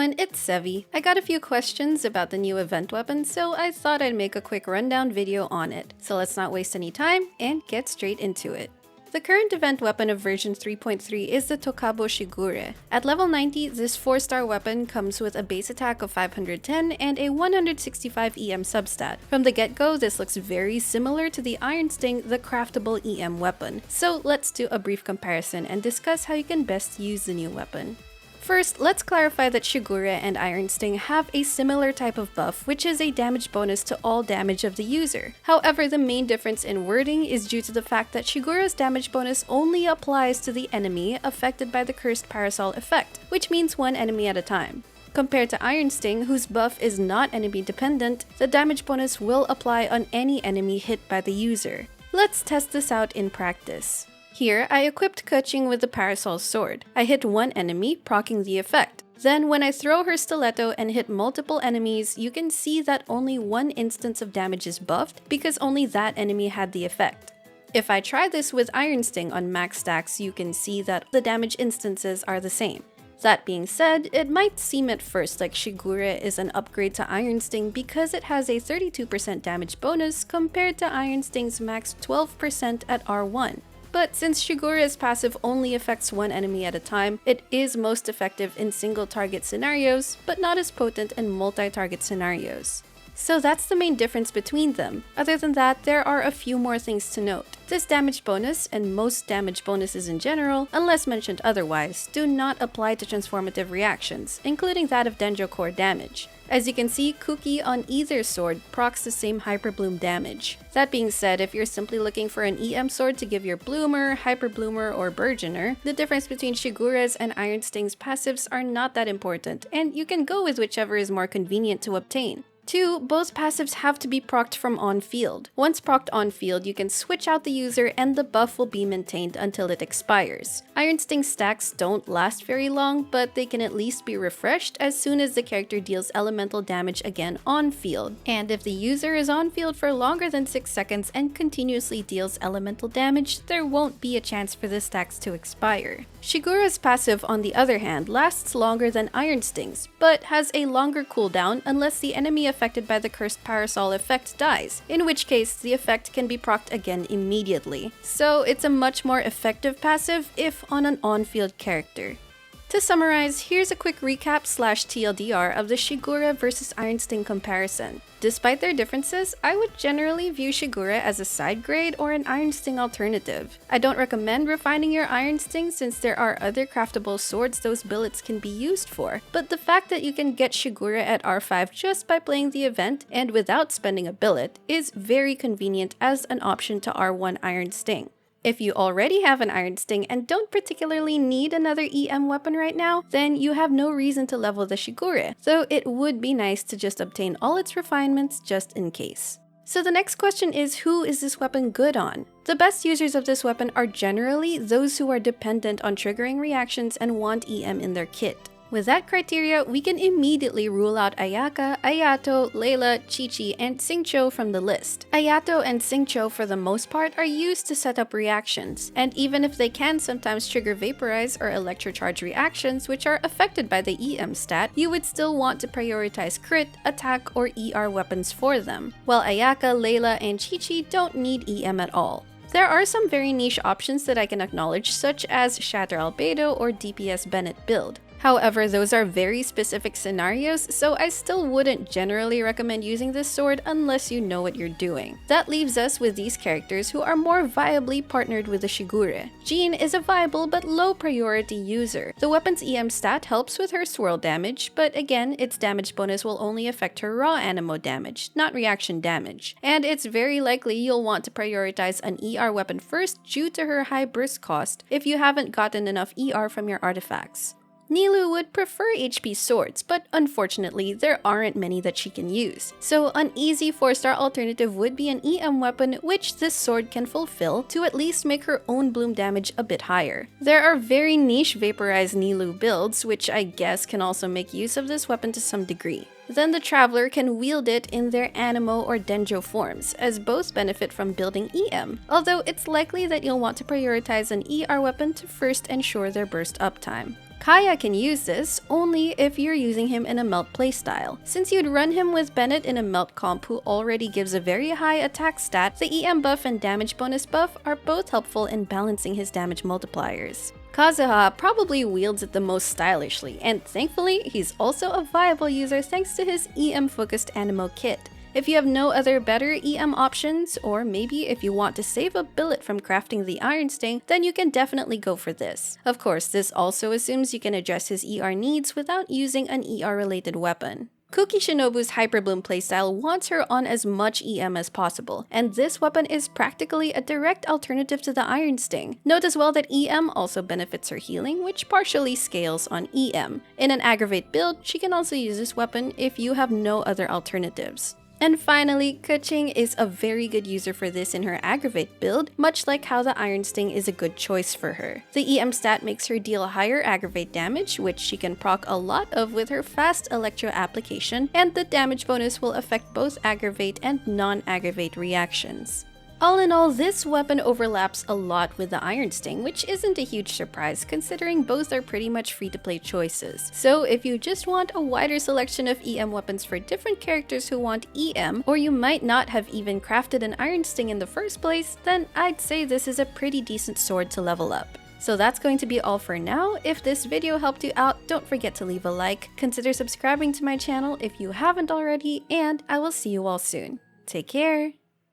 everyone, it's Sevi. I got a few questions about the new event weapon, so I thought I'd make a quick rundown video on it. So let's not waste any time and get straight into it. The current event weapon of version 3.3 is the Toukabou Shigure. At level 90, this 4-star weapon comes with a base attack of 510 and a 165 EM substat. From the get-go, this looks very similar to the Iron Sting, the craftable EM weapon. So let's do a brief comparison and discuss how you can best use the new weapon. First, let's clarify that Shigure and Iron Sting have a similar type of buff, which is a damage bonus to all damage of the user. However, the main difference in wording is due to the fact that Shigure's damage bonus only applies to the enemy affected by the cursed parasol effect, which means one enemy at a time. Compared to Iron Sting, whose buff is not enemy dependent, the damage bonus will apply on any enemy hit by the user. Let's test this out in practice. Here, I equipped Keqing with the Parasol's sword. I hit one enemy, proccing the effect. Then, when I throw her stiletto and hit multiple enemies, you can see that only one instance of damage is buffed because only that enemy had the effect. If I try this with Iron Sting on max stacks, you can see that the damage instances are the same. That being said, it might seem at first like Shigure is an upgrade to Iron Sting because it has a 32% damage bonus compared to Iron Sting's max 12% at R1. But since Shigure's passive only affects one enemy at a time, it is most effective in single-target scenarios, but not as potent in multi-target scenarios. So that's the main difference between them. Other than that, there are a few more things to note. This damage bonus, and most damage bonuses in general, unless mentioned otherwise, do not apply to transformative reactions, including that of Denjo Core damage. As you can see, Kuki on either sword procs the same Hyper Bloom damage. That being said, if you're simply looking for an EM sword to give your Bloomer, Hyper Bloomer, or Burgeoner, the difference between Shigure's and Iron Sting's passives are not that important, and you can go with whichever is more convenient to obtain. 2. Both passives have to be procced from on-field. Once procced on-field, you can switch out the user and the buff will be maintained until it expires. Iron Sting stacks don't last very long, but they can at least be refreshed as soon as the character deals elemental damage again on-field. And if the user is on-field for longer than 6 seconds and continuously deals elemental damage, there won't be a chance for the stacks to expire. Shigure's passive, on the other hand, lasts longer than Iron Sting's, but has a longer cooldown unless the enemy affected by the cursed parasol effect dies, in which case the effect can be procced again immediately. So it's a much more effective passive if on an on-field character. To summarize, here's a quick recap / TLDR of the Shigure versus Iron Sting comparison. Despite their differences, I would generally view Shigure as a side grade or an Iron Sting alternative. I don't recommend refining your Iron Sting since there are other craftable swords those billets can be used for, but the fact that you can get Shigure at R5 just by playing the event and without spending a billet is very convenient as an option to R1 Iron Sting. If you already have an Iron Sting and don't particularly need another EM weapon right now, then you have no reason to level the Shigure, though it would be nice to just obtain all its refinements just in case. So the next question is, who is this weapon good on? The best users of this weapon are generally those who are dependent on triggering reactions and want EM in their kit. With that criteria, we can immediately rule out Ayaka, Ayato, Layla, Qiqi, and Xingqiu from the list. Ayato and Xingqiu for the most part are used to set up reactions, and even if they can sometimes trigger vaporize or electrocharge reactions which are affected by the EM stat, you would still want to prioritize crit, attack, or ER weapons for them, while Ayaka, Layla, and Qiqi don't need EM at all. There are some very niche options that I can acknowledge, such as Shatter Albedo or DPS Bennett build. However, those are very specific scenarios, so I still wouldn't generally recommend using this sword unless you know what you're doing. That leaves us with these characters who are more viably partnered with the Shigure. Jean is a viable but low priority user. The weapon's EM stat helps with her swirl damage, but again, its damage bonus will only affect her raw anemo damage, not reaction damage. And it's very likely you'll want to prioritize an ER weapon first due to her high burst cost if you haven't gotten enough ER from your artifacts. Nilou would prefer HP swords, but unfortunately there aren't many that she can use. So an easy 4-star alternative would be an EM weapon, which this sword can fulfill to at least make her own bloom damage a bit higher. There are very niche vaporized Nilou builds, which I guess can also make use of this weapon to some degree. Then the Traveler can wield it in their Anemo or Denjo forms, as both benefit from building EM, although it's likely that you'll want to prioritize an ER weapon to first ensure their burst uptime. Kaya can use this only if you're using him in a melt playstyle. Since you'd run him with Bennett in a melt comp who already gives a very high attack stat, the EM buff and damage bonus buff are both helpful in balancing his damage multipliers. Kazuha probably wields it the most stylishly, and thankfully, he's also a viable user thanks to his EM-focused Animo kit. If you have no other better EM options, or maybe if you want to save a billet from crafting the Iron Sting, then you can definitely go for this. Of course, this also assumes you can address his ER needs without using an ER-related weapon. Kuki Shinobu's Hyperbloom playstyle wants her on as much EM as possible, and this weapon is practically a direct alternative to the Iron Sting. Note as well that EM also benefits her healing, which partially scales on EM. In an aggravate build, she can also use this weapon if you have no other alternatives. And finally, Keqing is a very good user for this in her aggravate build, much like how the Iron Sting is a good choice for her. The EM stat makes her deal higher aggravate damage, which she can proc a lot of with her fast electro application, and the damage bonus will affect both aggravate and non-aggravate reactions. All in all, this weapon overlaps a lot with the Iron Sting, which isn't a huge surprise considering both are pretty much free-to-play choices. So if you just want a wider selection of EM weapons for different characters who want EM, or you might not have even crafted an Iron Sting in the first place, then I'd say this is a pretty decent sword to level up. So that's going to be all for now. If this video helped you out, don't forget to leave a like, consider subscribing to my channel if you haven't already, and I will see you all soon. Take care!